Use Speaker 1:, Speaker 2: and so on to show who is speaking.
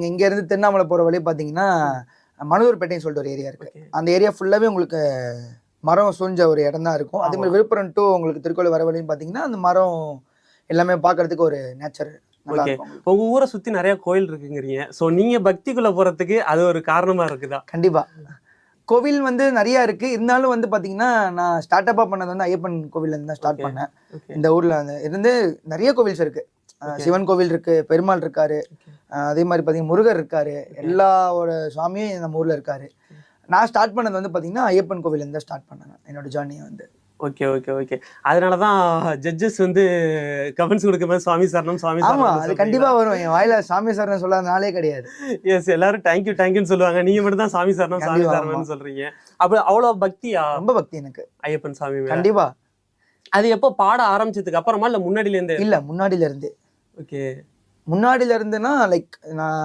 Speaker 1: இங்க இருந்து திருவண்ணாமலை போற வழி பாத்தீங்கன்னா மனதூர்பேட்டைன்னு சொல்லிட்டு ஒரு ஏரியா இருக்கு. அந்த ஏரியா ஃபுல்லாவே உங்களுக்கு மரம் சூழ்ந்த ஒரு இடம் தான் இருக்கும். அதே மாதிரி விழுப்புரம் டு உங்களுக்கு திருக்கோயில் வர வழின்னு பாத்தீங்கன்னா அந்த மரம் எல்லாமே பாக்குறதுக்கு ஒரு நேச்சர் நல்லா
Speaker 2: ஓகே.
Speaker 1: இருக்கும்.
Speaker 2: உங்க ஊரை சுத்தி நிறைய கோயில் இருக்குங்கிறீங்க. சோ நீங்க பக்திக்குள்ள போறதுக்கு அது ஒரு காரணமா இருக்குதா?
Speaker 1: கண்டிப்பா. கோவில் வந்து நிறைய இருக்கு. இருந்தாலும் வந்து பாத்தீங்கன்னா நான் ஸ்டார்ட் அப்பா பண்ணது வந்து ஐயப்பன் கோவில்ல இருந்து தான் ஸ்டார்ட் பண்ணேன். இந்த ஊர்ல இருந்து நிறைய கோவில்ஸ் இருக்கு. சிவன் கோவில் இருக்கு, பெருமாள் இருக்காரு, அதே மாதிரி பாத்தீங்கன்னா முருகர் இருக்காரு, எல்லாவோட சுவாமியும் நம்ம ஊர்ல இருக்காரு. நான் ஸ்டார்ட் பண்ணது வந்து பாத்தீங்கன்னா ஐயப்பன் கோவில்ல இருந்து ஸ்டார்ட் பண்ணேன் என்னோட ஜர்னியை வந்து.
Speaker 2: Okay okay okay. அதனாலதான் ஜட்ஜஸ் வந்து கமெண்ட்ஸ் கொடுக்கும்போது சுவாமி சரணம் சுவாமி
Speaker 1: ஆமா,
Speaker 2: சரணம்
Speaker 1: அது கண்டிப்பா வரும். என் வாயில சாமி சரணம் சொல்லாத நாளே கிடையாது.
Speaker 2: எஸ், எல்லாரும் தேங்க்யூ தேங்க்யூன்னு சொல்லுவாங்க. நீங்க மட்டும் தான் சாமி சரணம் சாமி
Speaker 1: கண்டிப்பா,
Speaker 2: சரணம்னு சொல்றீங்க. அப்ப அவ்வளவு பக்தியா
Speaker 1: ரொம்ப பக்தி எனக்கு
Speaker 2: ஐயப்பன் சாமி மேல?
Speaker 1: கண்டிப்பா.
Speaker 2: அது எப்போ பாட ஆரம்பிச்சதுக்கு அப்புறமா இல்ல முன்னாடில இருந்தே?
Speaker 1: இல்ல முன்னாடில இருந்து.
Speaker 2: ஓகே.
Speaker 1: முன்னாடில இருந்துன்னா லைக் நான்